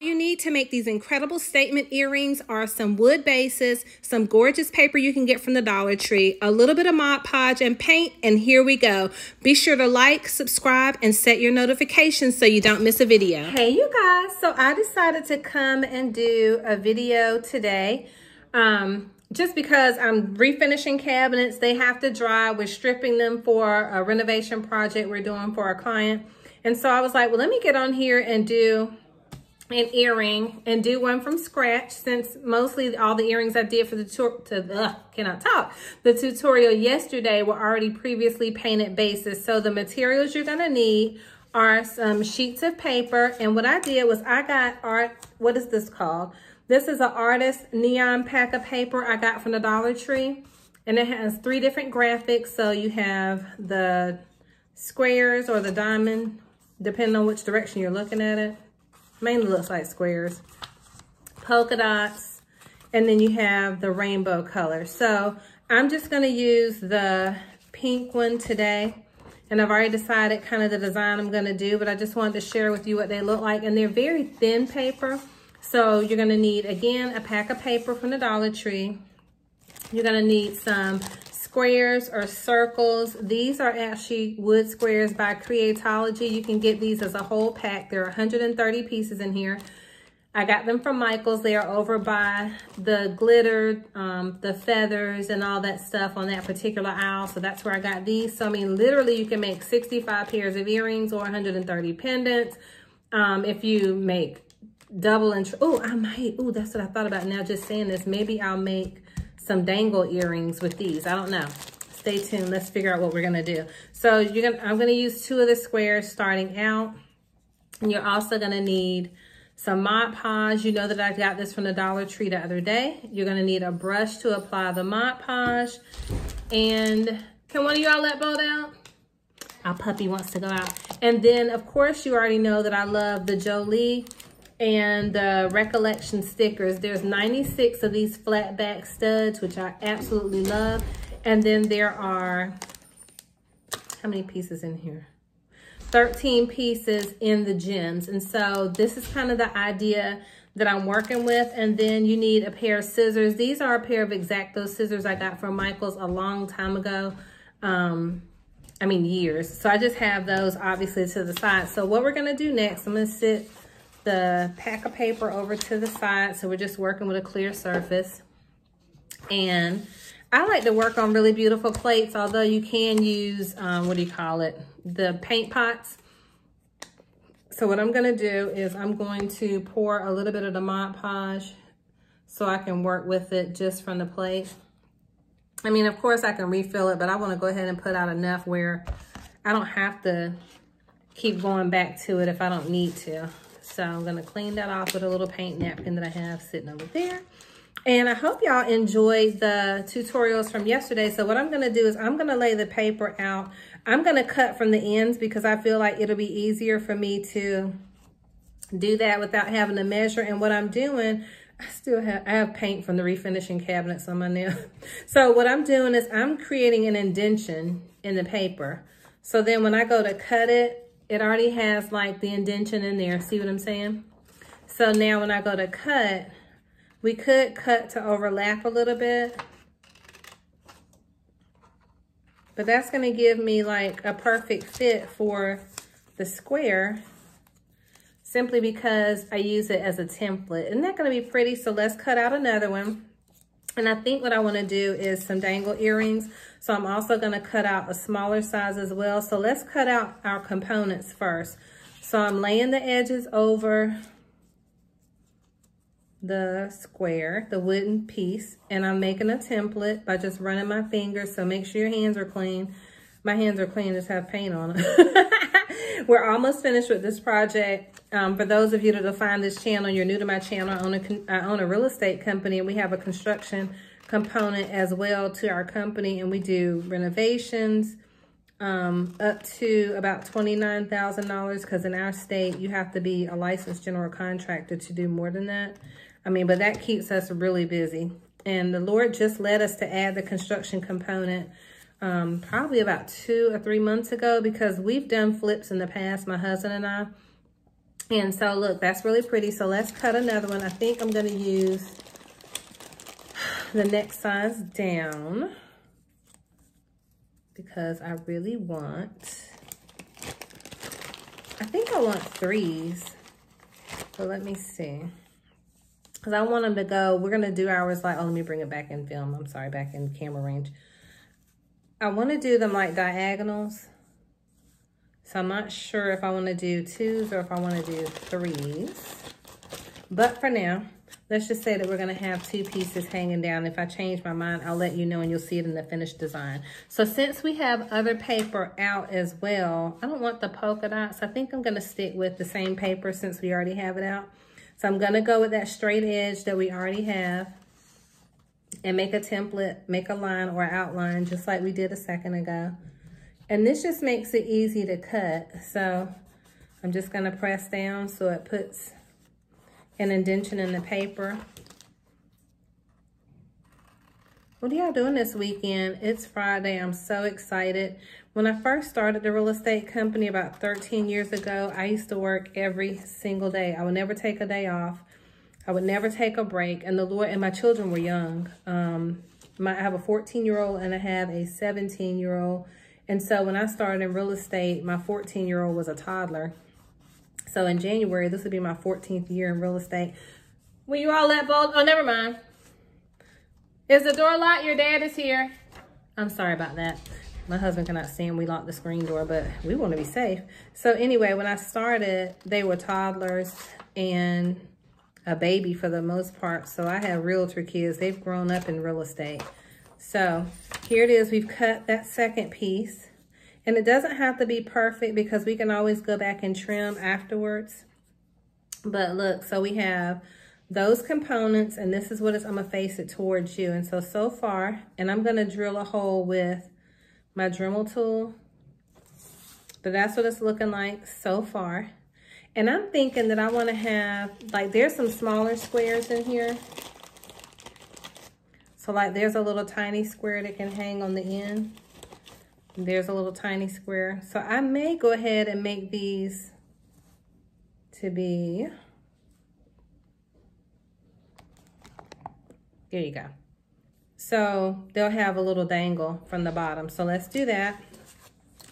You need to make these incredible statement earrings are some wood bases, some gorgeous paper you can get from the Dollar Tree, a little bit of Mod Podge and paint, and here we go. Be sure to like, subscribe, and set your notifications so you don't miss a video. Hey you guys, so I decided to come and do a video today. Just because I'm refinishing cabinets, they have to dry. We're stripping them for a renovation project we're doing for our client. And so I was like, well, let me get on here and do an earring and do one from scratch, since mostly all the earrings I did for the tutorial yesterday were already previously painted bases. So the materials you're gonna need are some sheets of paper, and what I did was I got what is this called? This is an artist neon pack of paper I got from the Dollar Tree, and it has 3 different graphics. So you have the squares or the diamond, depending on which direction you're looking at it. Mainly looks like squares, polka dots, and then you have the rainbow color. So I'm just gonna use the pink one today, and I've already decided kind of the design I'm gonna do, but I just wanted to share with you what they look like. And they're very thin paper. So you're gonna need, again, a pack of paper from the Dollar Tree. You're gonna need some squares or circles. These are actually wood squares by Creatology. You can get these as a whole pack. There are 130 pieces in here. I got them from Michael's. They are over by the glitter, the feathers and all that stuff on that particular aisle. So that's where I got these. So I mean, literally you can make 65 pairs of earrings or 130 pendants. If you make double and, that's what I thought about now just saying this. Maybe I'll make some dangle earrings with these. I don't know. Stay tuned. Let's figure out what we're gonna do. So I'm gonna use 2 of the squares starting out. And you're also gonna need some Mod Podge. You know that I got this from the Dollar Tree the other day. You're gonna need a brush to apply the Mod Podge. And can one of y'all let Bo out? Our puppy wants to go out. And then of course you already know that I love the Jolie and the Recollection stickers. There's 96 of these flat back studs, which I absolutely love. And then there are, how many pieces in here? 13 pieces in the gems. And so this is kind of the idea that I'm working with. And then you need a pair of scissors. These are a pair of X-Acto scissors I got from Michael's a long time ago. I mean years. So I just have those obviously to the side. So what we're gonna do next, I'm gonna sit the pack of paper over to the side. So we're just working with a clear surface. And I like to work on really beautiful plates, although you can use, the paint pots. So what I'm gonna do is I'm going to pour a little bit of the Mod Podge so I can work with it just from the plate. I mean, of course I can refill it, but I wanna go ahead and put out enough where I don't have to keep going back to it if I don't need to. So I'm gonna clean that off with a little paint napkin that I have sitting over there. And I hope y'all enjoyed the tutorials from yesterday. So what I'm gonna do is I'm gonna lay the paper out. I'm gonna cut from the ends because I feel like it'll be easier for me to do that without having to measure. And what I'm doing, I have paint from the refinishing cabinets on my nail. So what I'm doing is I'm creating an indentation in the paper. So then when I go to cut it, it already has like the indentation in there. See what I'm saying? So now when I go to cut, we could cut to overlap a little bit. But that's gonna give me like a perfect fit for the square, simply because I use it as a template. Isn't that gonna be pretty? So let's cut out another one. And I think what I wanna do is some dangle earrings. So I'm also gonna cut out a smaller size as well. So let's cut out our components first. So I'm laying the edges over the square, the wooden piece, and I'm making a template by just running my fingers. So make sure your hands are clean. My hands are clean, just have paint on them. We're almost finished with this project. For those of you that will find this channel, you're new to my channel, I own a real estate company, and we have a construction component as well to our company, and we do renovations up to about $29,000, because in our state, you have to be a licensed general contractor to do more than that. I mean, but that keeps us really busy. And the Lord just led us to add the construction component probably about 2 or 3 months ago, because we've done flips in the past, my husband and I. And so look, that's really pretty. So let's cut another one. I think I'm gonna use the next size down because I really want, I think I want 3s. So let me see. Because I want them to go, we're gonna do ours like, oh, let me bring it back in film. I'm sorry, back in camera range. I wanna do them like diagonals. So I'm not sure if I wanna do 2s or if I wanna do 3s. But for now, let's just say that we're gonna have 2 pieces hanging down. If I change my mind, I'll let you know and you'll see it in the finished design. So since we have other paper out as well, I don't want the polka dots. I think I'm gonna stick with the same paper since we already have it out. So I'm gonna go with that straight edge that we already have and make a template, make a line or outline just like we did a second ago. And this just makes it easy to cut. So I'm just gonna press down so it puts an indentation in the paper. What are y'all doing this weekend? It's Friday, I'm so excited. When I first started the real estate company about 13 years ago, I used to work every single day. I would never take a day off. I would never take a break. And the Lord, and my children were young. I have a 14-year-old and I have a 17-year-old. And so when I started in real estate, my 14-year-old was a toddler. So in January, this would be my 14th year in real estate. Will you all let both? Oh, never mind. Is the door locked? Your dad is here. I'm sorry about that. My husband cannot stand we lock the screen door, but we want to be safe. So anyway, when I started, they were toddlers and a baby for the most part. So I have realtor kids. They've grown up in real estate. So here it is. We've cut that second piece. And it doesn't have to be perfect because we can always go back and trim afterwards. But look, so we have those components and this is what it's, I'm gonna face it towards you. And so far, and I'm gonna drill a hole with my Dremel tool. But that's what it's looking like so far. And I'm thinking that I wanna have, like there's some smaller squares in here. So like there's a little tiny square that can hang on the end. There's a little tiny square. So I may go ahead and make these to be, here you go. So they'll have a little dangle from the bottom. So let's do that.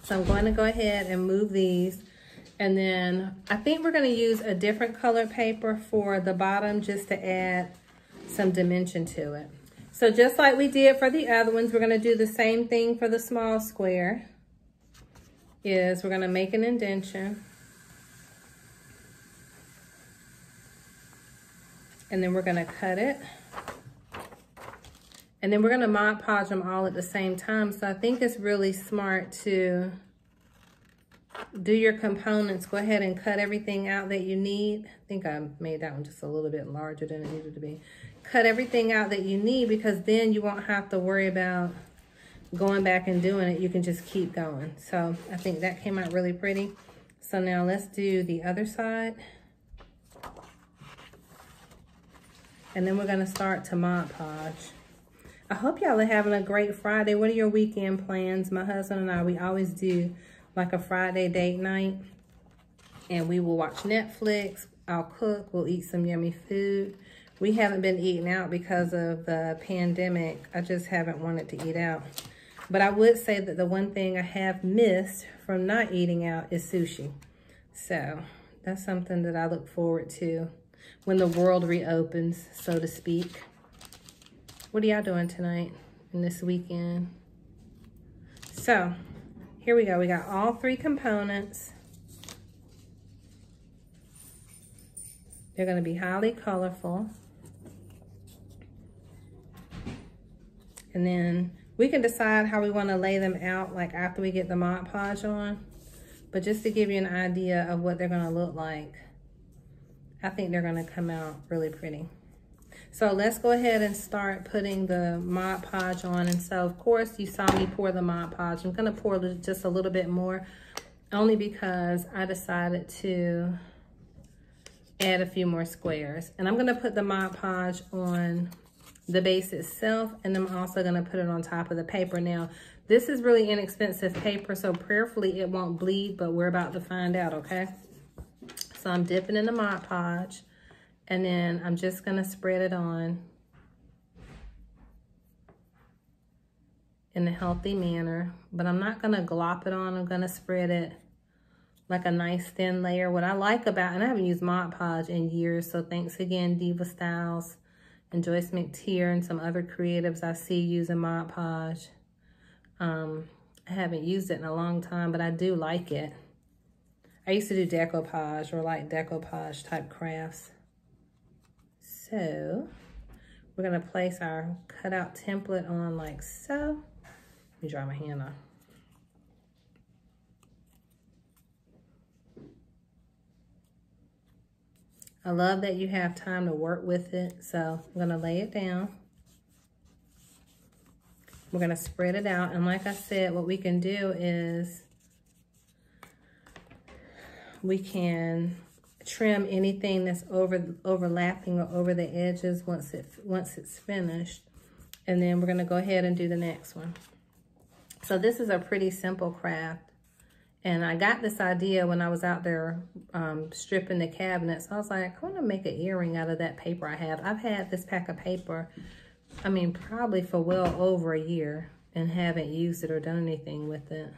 So I'm going to go ahead and move these. And then I think we're going to use a different colored paper for the bottom just to add some dimension to it. So just like we did for the other ones, we're gonna do the same thing for the small square. We're gonna make an indentation. And then we're gonna cut it. And then we're gonna Mod Podge them all at the same time. So I think it's really smart to do your components. Go ahead and cut everything out that you need. I think I made that one just a little bit larger than it needed to be. Cut everything out that you need because then you won't have to worry about going back and doing it. You can just keep going. So I think that came out really pretty. So now let's do the other side. And then we're gonna start to Mod Podge. I hope y'all are having a great Friday. What are your weekend plans? My husband and I, we always do like a Friday date night. And we will watch Netflix. I'll cook, we'll eat some yummy food. We haven't been eating out because of the pandemic. I just haven't wanted to eat out. But I would say that the one thing I have missed from not eating out is sushi. So that's something that I look forward to when the world reopens, so to speak. What are y'all doing tonight and this weekend? So here we go. We got all 3 components. They're gonna be highly colorful. And then we can decide how we want to lay them out, like after we get the Mod Podge on. But just to give you an idea of what they're going to look like, I think they're going to come out really pretty. So let's go ahead and start putting the Mod Podge on. And so, of course, you saw me pour the Mod Podge. I'm going to pour just a little bit more, only because I decided to add a few more squares. And I'm going to put the Mod Podge on the base itself, and I'm also going to put it on top of the paper. Now, this is really inexpensive paper, so prayerfully it won't bleed, but we're about to find out, okay? So I'm dipping in the Mod Podge, and then I'm just gonna spread it on in a healthy manner, but I'm not gonna glop it on. I'm gonna spread it like a nice thin layer. What I like about, and I haven't used Mod Podge in years, so thanks again, Diva Styles and Joyce McTier and some other creatives I see using Mod Podge. I haven't used it in a long time, but I do like it. I used to do decoupage or like decoupage type crafts. So we're gonna place our cutout template on like so. Let me dry my hand off. I love that you have time to work with it. So I'm gonna lay it down. We're gonna spread it out. And like I said, what we can do is we can trim anything that's overlapping or over the edges once it's finished. And then we're gonna go ahead and do the next one. So this is a pretty simple craft. And I got this idea when I was out there stripping the cabinets. I was like, I wanna make an earring out of that paper I have. I've had this pack of paper, I mean, probably for well over a year and haven't used it or done anything with it.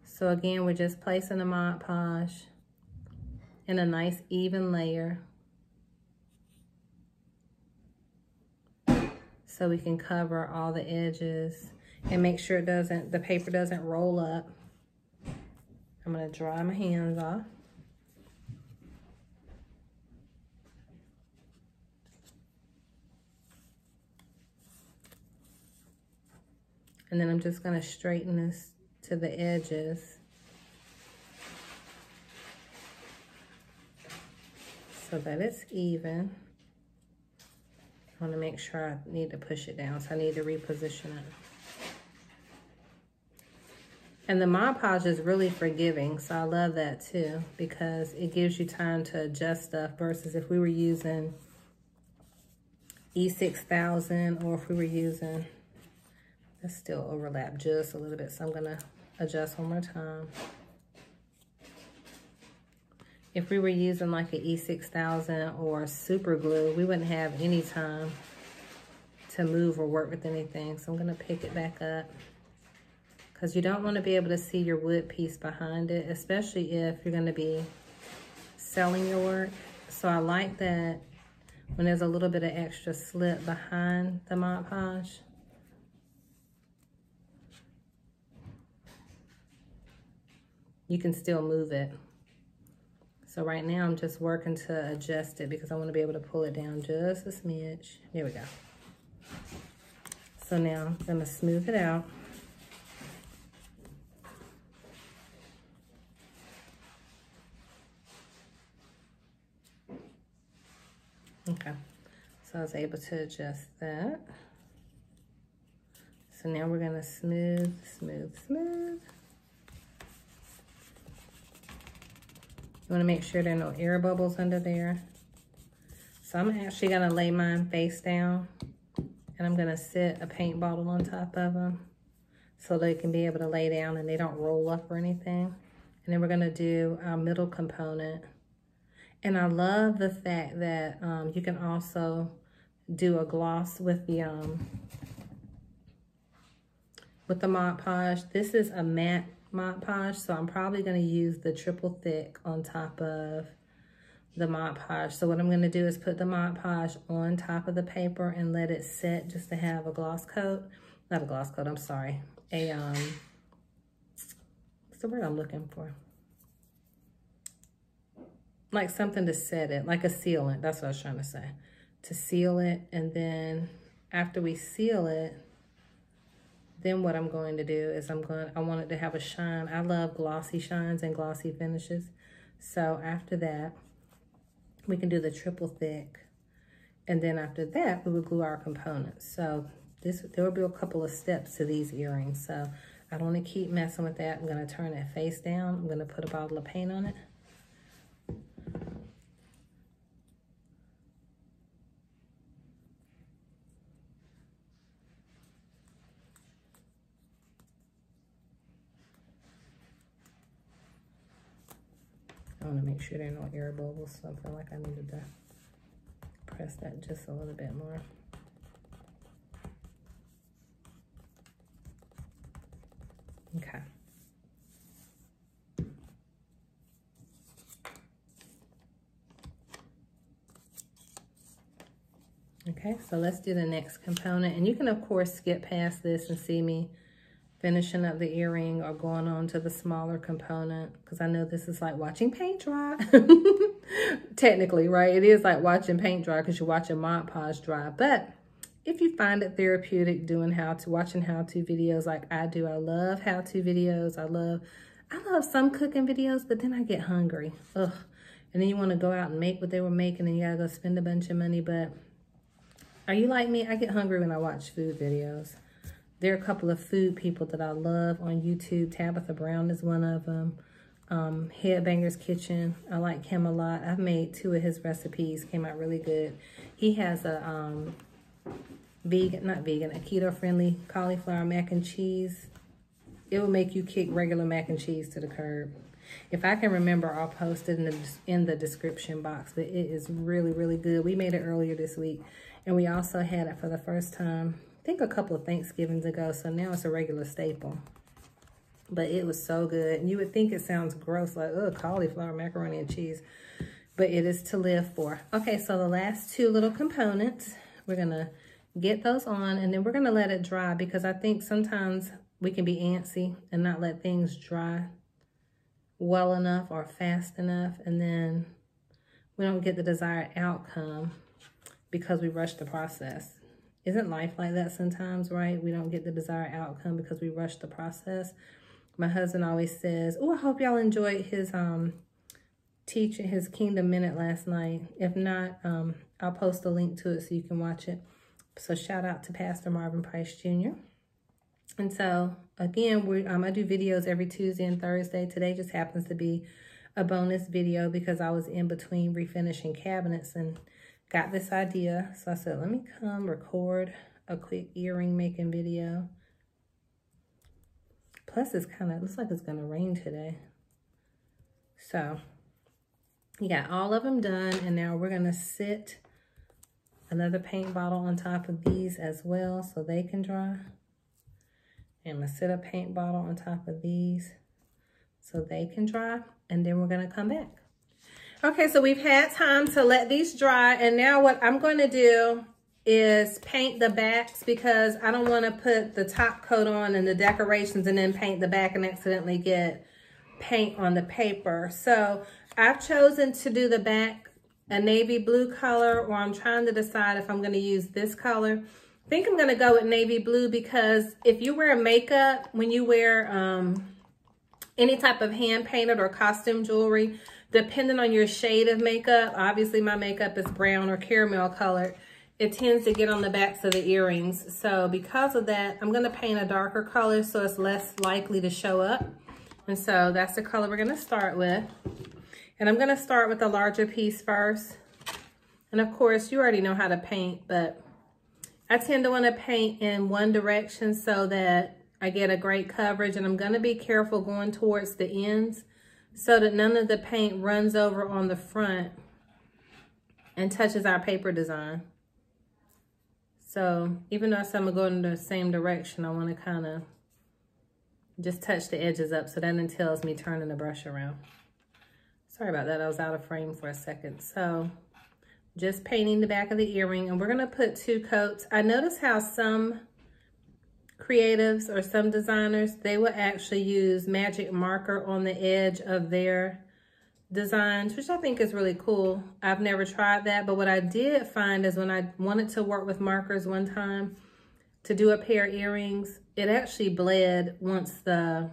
So again, we're just placing the Mod Podge in a nice even layer so we can cover all the edges and make sure the paper doesn't roll up. I'm gonna dry my hands off. And then I'm just gonna straighten this to the edges so that it's even. I want to make sure I need to push it down, so I need to reposition it. And the Mod Podge is really forgiving, so I love that too, because it gives you time to adjust stuff versus if we were using E6000 or if we were using, let's still overlap just a little bit, so I'm gonna adjust one more time. If we were using like an E6000 or super glue, we wouldn't have any time to move or work with anything. So I'm gonna pick it back up because you don't wanna be able to see your wood piece behind it, especially if you're gonna be selling your work. So I like that when there's a little bit of extra slip behind the Mod Podge. You can still move it. So right now I'm just working to adjust it because I want to be able to pull it down just a smidge. There we go. So now I'm going to smooth it out. Okay, so I was able to adjust that. So now we're going to smooth, smooth, smooth. You want to make sure there are no air bubbles under there. So I'm actually going to lay mine face down and I'm going to set a paint bottle on top of them so they can be able to lay down and they don't roll up or anything. And then we're going to do our middle component. And I love the fact that you can also do a gloss with the Mod Podge. This is a matte Mod Podge, so I'm probably going to use the triple thick on top of the Mod Podge. So what I'm going to do is put the Mod Podge on top of the paper and let it set just to have a gloss coat. Not a gloss coat, I'm sorry. What's the word I'm looking for? Like something to set it, like a sealant. That's what I was trying to say. To seal it, and then after we seal it, then what I'm going to do is I want it to have a shine. I love glossy shines and glossy finishes. So after that, we can do the triple thick. And then after that, we will glue our components. So there will be a couple of steps to these earrings. So I don't want to keep messing with that. I'm going to turn it face down. I'm going to put a bottle of paint on it. want to make sure there are no air bubbles, so I feel like I needed to press that just a little bit more. Okay. Okay, so let's do the next component. And you can, of course, skip past this and see me finishing up the earring or going on to the smaller component, because I know this is like watching paint dry. Technically, right? It is like watching paint dry because you're watching Mod Podge dry. But if you find it therapeutic doing watching how-to videos like I do, I love how-to videos. I love some cooking videos, but then I get hungry. Ugh. And then you want to go out and make what they were making and you gotta go spend a bunch of money. But are you like me? I get hungry when I watch food videos. There are a couple of food people that I love on YouTube. Tabitha Brown is one of them. Headbanger's Kitchen. I like him a lot. I've made 2 of his recipes. Came out really good. He has a a keto-friendly cauliflower mac and cheese. It will make you kick regular mac and cheese to the curb. If I can remember, I'll post it in the description box. But it is really, really good. We made it earlier this week. And we also had it for the first time, I think a couple of Thanksgivings ago. So now it's a regular staple. But it was so good. And you would think it sounds gross, like, ugh, cauliflower, macaroni and cheese. But it is to live for. Okay, so the last 2 little components, we're going to get those on. And then we're going to let it dry, because I think sometimes we can be antsy and not let things dry well enough or fast enough. And then we don't get the desired outcome because we rush the process. Isn't life like that sometimes, right? We don't get the desired outcome because we rush the process. My husband always says, oh, I hope y'all enjoyed his teaching, his Kingdom Minute last night. If not, I'll post a link to it so you can watch it. So shout out to Pastor Marvin Price Jr. And so, again, I do videos every Tuesday and Thursday. Today just happens to be a bonus video because I was in between refinishing cabinets and got this idea. So I said, let me come record a quick earring making video. Plus, it's looks like it's gonna rain today. So, you got all of them done, and now we're gonna sit another paint bottle on top of these as well so they can dry. And I'm gonna sit a paint bottle on top of these so they can dry, and then we're gonna come back. Okay, so we've had time to let these dry, and now what I'm going to do is paint the backs, because I don't want to put the top coat on and the decorations and then paint the back and accidentally get paint on the paper. So I've chosen to do the back a navy blue color, or I'm trying to decide if I'm going to use this color. I think I'm going to go with navy blue, because if you wear makeup, when you wear any type of hand painted or costume jewelry, depending on your shade of makeup, obviously my makeup is brown or caramel colored, it tends to get on the backs of the earrings. So because of that, I'm gonna paint a darker color so it's less likely to show up. And so that's the color we're gonna start with. And I'm gonna start with the larger piece first. And of course, you already know how to paint, but I tend to wanna paint in one direction so that I get a great coverage. And I'm gonna be careful going towards the ends so that none of the paint runs over on the front and touches our paper design. So even though some are going in the same direction, I want to kind of just touch the edges up, so that entails me turning the brush around. Sorry about that, I was out of frame for a second. So just painting the back of the earring, and we're going to put 2 coats. I noticed how some creatives or some designers, they will actually use magic marker on the edge of their designs, which I think is really cool. I've never tried that, but what I did find is when I wanted to work with markers one time to do a pair of earrings, it actually bled once it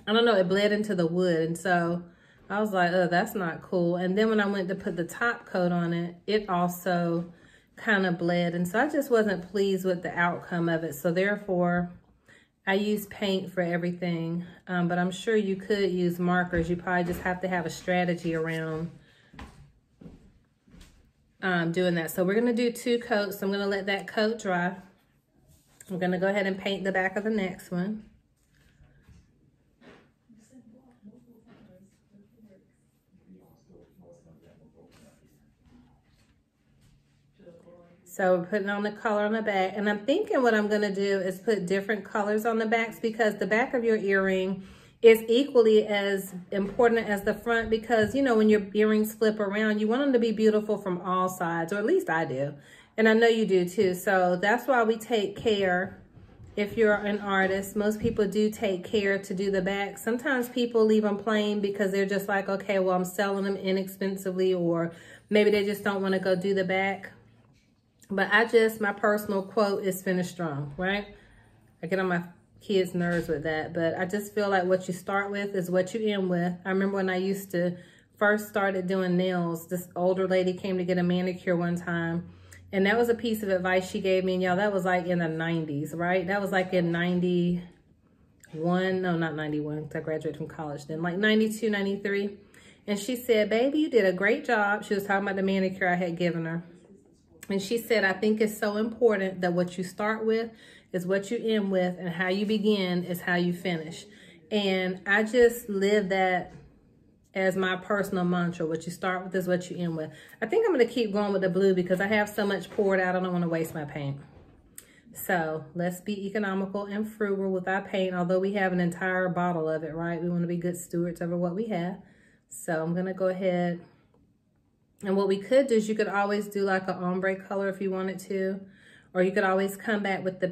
bled into the wood. And so I was like, oh, that's not cool. And then when I went to put the top coat on it, it also kind of bled. And so I just wasn't pleased with the outcome of it. So therefore, I use paint for everything, but I'm sure you could use markers. You probably just have to have a strategy around doing that. So we're gonna do 2 coats. I'm gonna let that coat dry. I'm gonna go ahead and paint the back of the next one. So we're putting on the color on the back. And I'm thinking what I'm gonna do is put different colors on the backs, because the back of your earring is equally as important as the front, because, you know, when your earrings flip around, you want them to be beautiful from all sides, or at least I do. And I know you do too. So that's why we take care. If you're an artist, most people do take care to do the back. Sometimes people leave them plain because they're just like, okay, well, I'm selling them inexpensively, or maybe they just don't want to go do the back. But my personal quote is finish strong, right? I get on my kids' nerves with that, but I just feel like what you start with is what you end with. I remember when I used to first started doing nails, this older lady came to get a manicure one time, and that was a piece of advice she gave me, and y'all, that was like in the 90s, right? That was like in 91, no, not 91, because I graduated from college then, like 92, 93. And she said, baby, you did a great job. She was talking about the manicure I had given her. And she said, I think it's so important that what you start with is what you end with, and how you begin is how you finish. And I just live that as my personal mantra. What you start with is what you end with. I think I'm going to keep going with the blue because I have so much poured out. I don't want to waste my paint. So let's be economical and frugal with our paint, although we have an entire bottle of it, right? We want to be good stewards over what we have. So I'm going to go ahead. And what we could do is you could always do like an ombre color if you wanted to, or you could always come back with the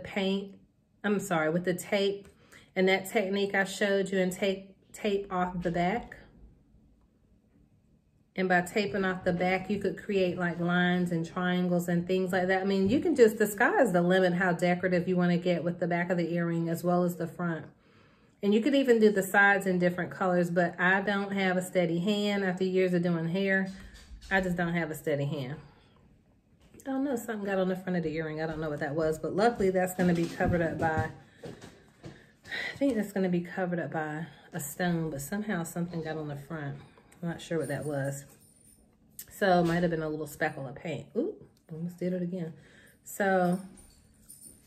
with the tape, and that technique I showed you, and take tape off the back. And by taping off the back, you could create like lines and triangles and things like that. I mean, you can just, the sky is the limit how decorative you want to get with the back of the earring as well as the front. And you could even do the sides in different colors, but I don't have a steady hand. After years of doing hair, I just don't have a steady hand. I don't know, something got on the front of the earring. I don't know what that was, but luckily that's going to be covered up by, I think that's going to be covered up by a stone, but somehow something got on the front. I'm not sure what that was. So it might have been a little speckle of paint. Ooh, almost did it again. So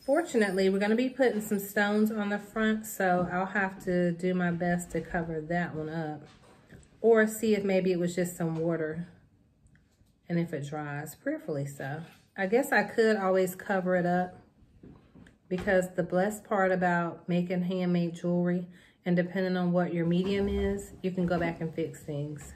fortunately, we're going to be putting some stones on the front, so I'll have to do my best to cover that one up, or see if maybe it was just some water, and if it dries, prayerfully so. I guess I could always cover it up, because the blessed part about making handmade jewelry, and depending on what your medium is, you can go back and fix things.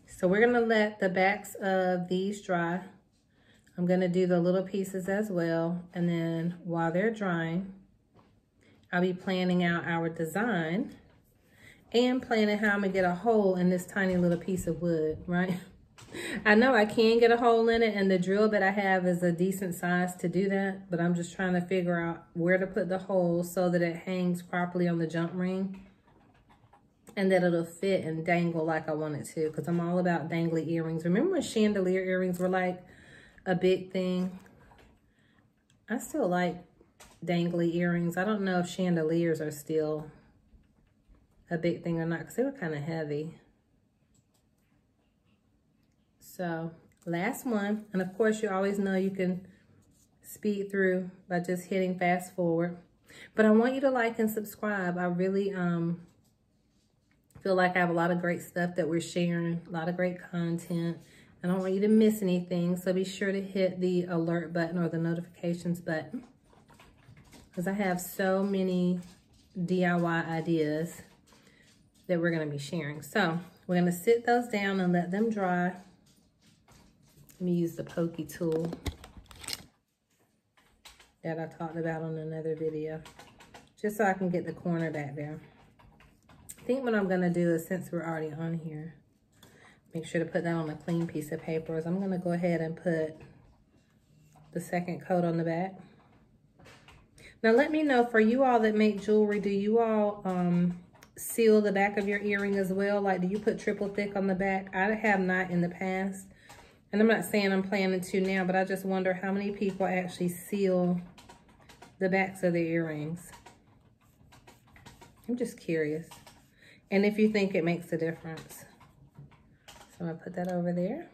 So we're gonna let the backs of these dry. I'm gonna do the little pieces as well, and then while they're drying, I'll be planning out our design and planning how I'm gonna get a hole in this tiny little piece of wood, right? I know I can get a hole in it, and the drill that I have is a decent size to do that, but I'm just trying to figure out where to put the hole so that it hangs properly on the jump ring, and that it'll fit and dangle like I want it to, because I'm all about dangly earrings. Remember when chandelier earrings were like a big thing? I still like dangly earrings. I don't know if chandeliers are still a big thing or not, because they were kind of heavy. So last one, and of course you always know you can speed through by just hitting fast forward, but I want you to like and subscribe. I really feel like I have a lot of great stuff that we're sharing, a lot of great content. I don't want you to miss anything, so be sure to hit the alert button or the notifications button, because I have so many DIY ideas that we're going to be sharing. So we're going to sit those down and let them dry. Let me use the pokey tool that I talked about on another video, just so I can get the corner back there. I think what I'm gonna do is, since we're already on here, make sure to put that on a clean piece of paper, is I'm gonna go ahead and put the second coat on the back. Now let me know, for you all that make jewelry, do you all seal the back of your earring as well? Like, do you put triple thick on the back? I have not in the past. And I'm not saying I'm planning to now, but I just wonder how many people actually seal the backs of their earrings. I'm just curious. And if you think it makes a difference. So I'm gonna put that over there,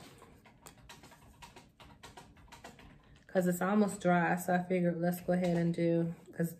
because it's almost dry. So I figured let's go ahead and do, because